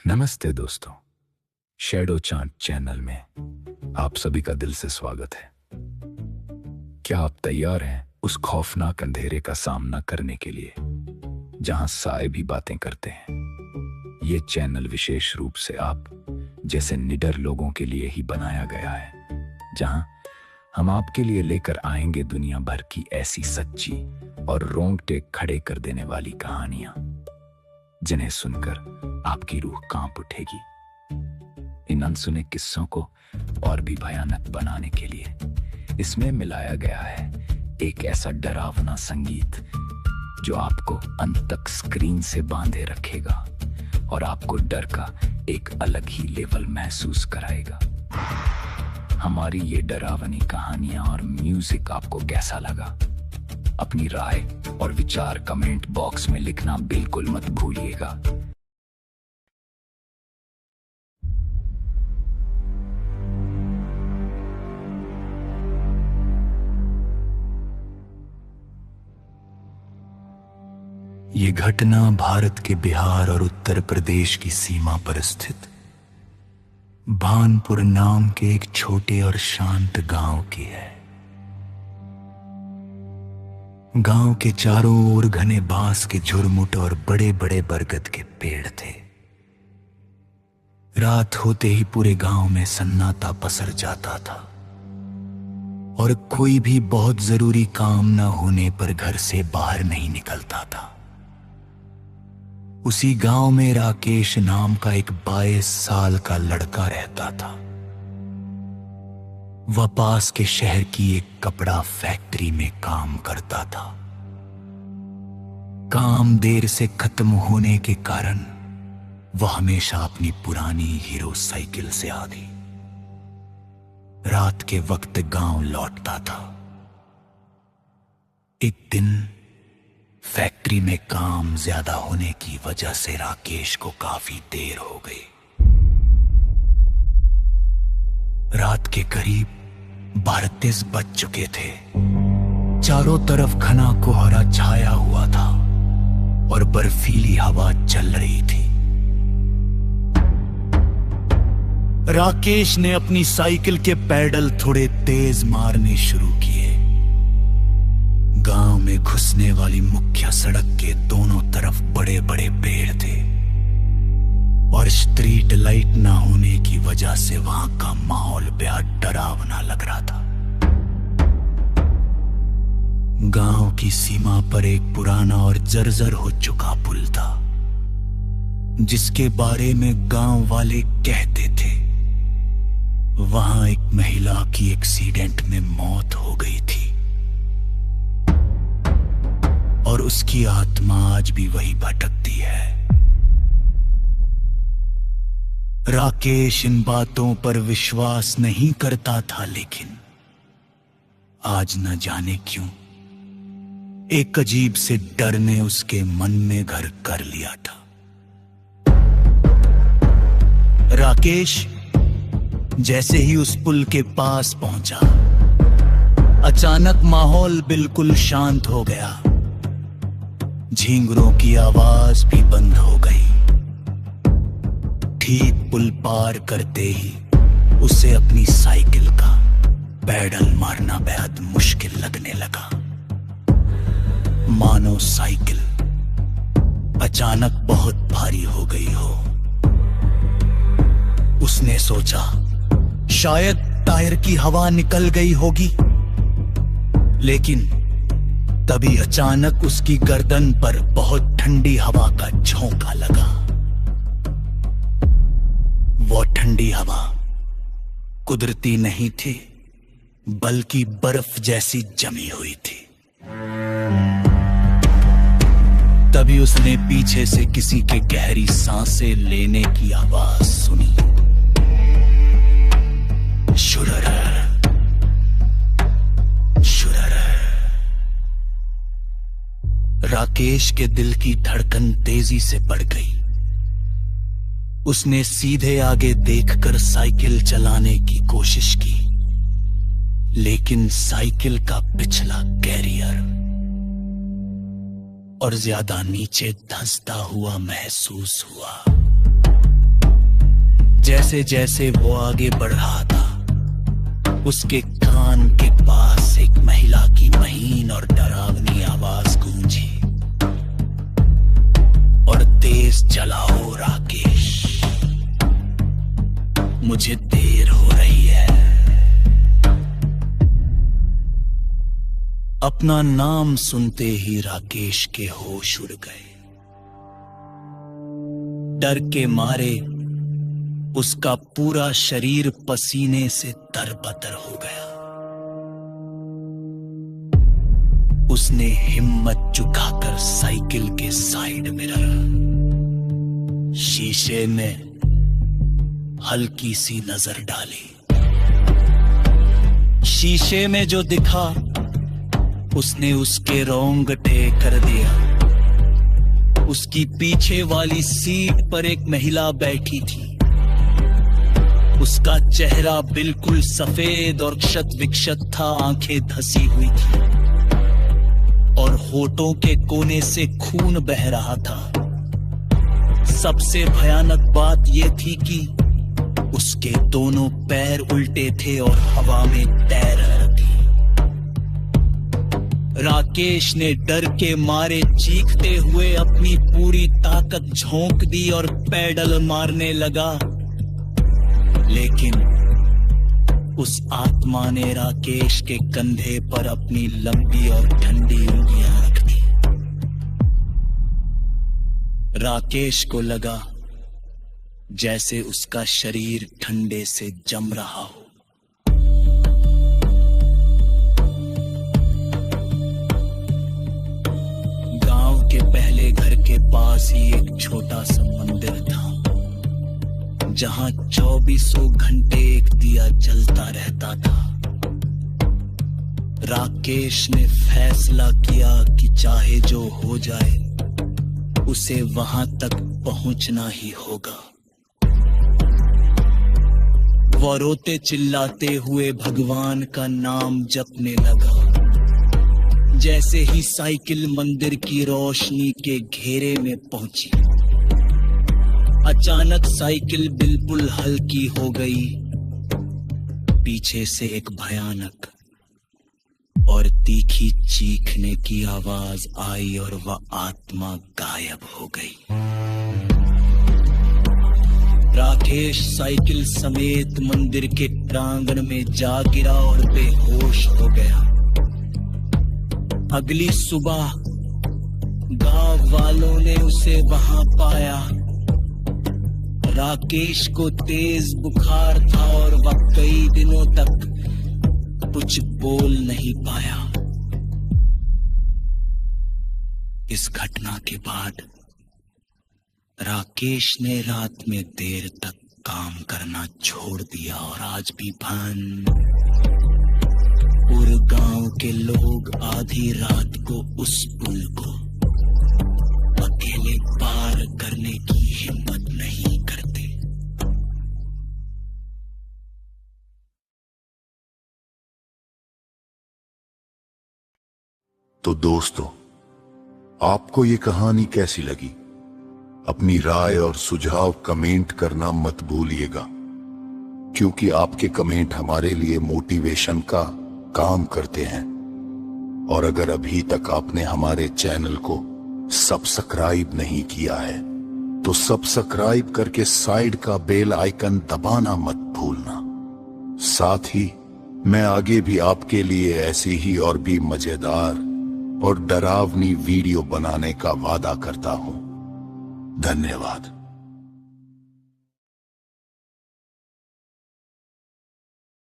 नमस्ते दोस्तों, shadow chant channel में आप सभी का दिल से स्वागत है। क्या आप तैयार हैं उस खौफनाक अंधेरे का सामना करने के लिए जहां साए भी बातें करते हैं? ये चैनल विशेष रूप से आप जैसे निडर लोगों के लिए ही बनाया गया है, जहां हम आपके लिए लेकर आएंगे दुनिया भर की ऐसी सच्ची और रोंगटे खड़े कर देने वाली कहानियां जिन्हें सुनकर आपकी रूह कांप उठेगी। इन अनसुने किस्सों को और भी भयानक बनाने के लिए इसमें मिलाया गया है एक ऐसा डरावना संगीत जो आपको अंत तक स्क्रीन से बांधे रखेगा और आपको डर का एक अलग ही लेवल महसूस कराएगा। हमारी ये डरावनी कहानियां और म्यूजिक आपको कैसा लगा? अपनी राय और विचार कमेंट बॉक्स में लिखना बिल्कुल मत भूलिएगा। ये घटना भारत के बिहार और उत्तर प्रदेश की सीमा पर स्थित भानपुर नाम के एक छोटे और शांत गांव की है। गांव के चारों ओर घने बांस के झुरमुट और बड़े बड़े बरगद के पेड़ थे। रात होते ही पूरे गांव में सन्नाटा पसर जाता था और कोई भी बहुत जरूरी काम न होने पर घर से बाहर नहीं निकलता था। उसी गांव में राकेश नाम का एक 22 साल का लड़का रहता था। वह पास के शहर की एक कपड़ा फैक्ट्री में काम करता था। काम देर से खत्म होने के कारण वह हमेशा अपनी पुरानी हीरो साइकिल से आधी रात के वक्त गांव लौटता था। एक दिन फैक्ट्री में काम ज्यादा होने की वजह से राकेश को काफी देर हो गई। रात के करीब 12-13 बज चुके थे। चारों तरफ घना कोहरा छाया हुआ था और बर्फीली हवा चल रही थी। राकेश ने अपनी साइकिल के पैडल थोड़े तेज मारने शुरू किए। गांव में घुसने वाली मुख्य सड़क के दोनों तरफ बड़े बड़े पेड़ थे और स्ट्रीट लाइट ना होने की वजह से वहां का माहौल बेहद डरावना लग रहा था। गांव की सीमा पर एक पुराना और जर्जर हो चुका पुल था जिसके बारे में गांव वाले कहते थे वहां एक महिला की एक्सीडेंट में मौत हो गई थी और उसकी आत्मा आज भी वही भटकती है। राकेश इन बातों पर विश्वास नहीं करता था, लेकिन आज न जाने क्यों एक अजीब से डर ने उसके मन में घर कर लिया था। राकेश जैसे ही उस पुल के पास पहुंचा, अचानक माहौल बिल्कुल शांत हो गया। झींगरों की आवाज भी बंद हो गई। ठीक पुल पार करते ही उसे अपनी साइकिल का पैडल मारना बेहद मुश्किल लगने लगा। मानो साइकिल अचानक बहुत भारी हो गई हो। उसने सोचा शायद टायर की हवा निकल गई होगी, लेकिन तभी अचानक उसकी गर्दन पर बहुत ठंडी हवा का झोंका लगा। वो ठंडी हवा कुदरती नहीं थी, बल्कि बर्फ जैसी जमी हुई थी। तभी उसने पीछे से किसी के गहरी सांसें लेने की आवाज सुनी। शुरर शुरर। राकेश के दिल की धड़कन तेजी से बढ़ गई। उसने सीधे आगे देखकर साइकिल चलाने की कोशिश की, लेकिन साइकिल का पिछला कैरियर और ज्यादा नीचे धंसता हुआ महसूस हुआ। जैसे जैसे वो आगे बढ़ रहा था, उसके कान के पास एक महिला की महीन और डरावनी आवाज गूंजी, और तेज चलाओ राकेश, मुझे देर हो रही है। अपना नाम सुनते ही राकेश के होश उड़ गए। डर के मारे उसका पूरा शरीर पसीने से तरबतर हो गया। उसने हिम्मत जुटाकर साइकिल के साइड मिरर, शीशे में हल्की सी नजर डाली। शीशे में जो दिखा उसने उसके रोंगटे कर दिया। उसकी पीछे वाली सीट पर एक महिला बैठी थी। उसका चेहरा बिल्कुल सफेद और क्षत विक्षत था, आंखें धसी हुई थी और होठों के कोने से खून बह रहा था। सबसे भयानक बात यह थी कि उसके दोनों पैर उल्टे थे और हवा में तैर रहे थे। राकेश ने डर के मारे चीखते हुए अपनी पूरी ताकत झोंक दी और पैडल मारने लगा, लेकिन उस आत्मा ने राकेश के कंधे पर अपनी लंबी और ठंडी उंगलियां रख दी। राकेश को लगा जैसे उसका शरीर ठंडे से जम रहा हो। गांव के पहले घर के पास ही एक छोटा सा मंदिर था, जहां 24 घंटे एक दिया जलता रहता था। राकेश ने फैसला किया कि चाहे जो हो जाए, उसे वहां तक पहुंचना ही होगा। वह रोते चिल्लाते हुए भगवान का नाम जपने लगा। जैसे ही साइकिल मंदिर की रोशनी के घेरे में पहुंची, अचानक साइकिल बिल्कुल हल्की हो गई। पीछे से एक भयानक और तीखी चीखने की आवाज आई और वह आत्मा गायब हो गई। राकेश साइकिल समेत मंदिर के प्रांगण में जा गिरा और बेहोश हो गया। अगली सुबह गांव वालों ने उसे वहां पाया। राकेश को तेज बुखार था और वह कई दिनों तक कुछ बोल नहीं पाया। इस घटना के बाद राकेश ने रात में देर तक काम करना छोड़ दिया और आज भी पूरे गांव के लोग आधी रात को उस पुल को अकेले पार करने की हिम्मत नहीं करते। तो दोस्तों, आपको ये कहानी कैसी लगी? अपनी राय और सुझाव कमेंट करना मत भूलिएगा, क्योंकि आपके कमेंट हमारे लिए मोटिवेशन का काम करते हैं। और अगर अभी तक आपने हमारे चैनल को सब्सक्राइब नहीं किया है तो सब्सक्राइब करके साइड का बेल आइकन दबाना मत भूलना। साथ ही मैं आगे भी आपके लिए ऐसी ही और भी मजेदार और डरावनी वीडियो बनाने का वादा करता हूं। धन्यवाद।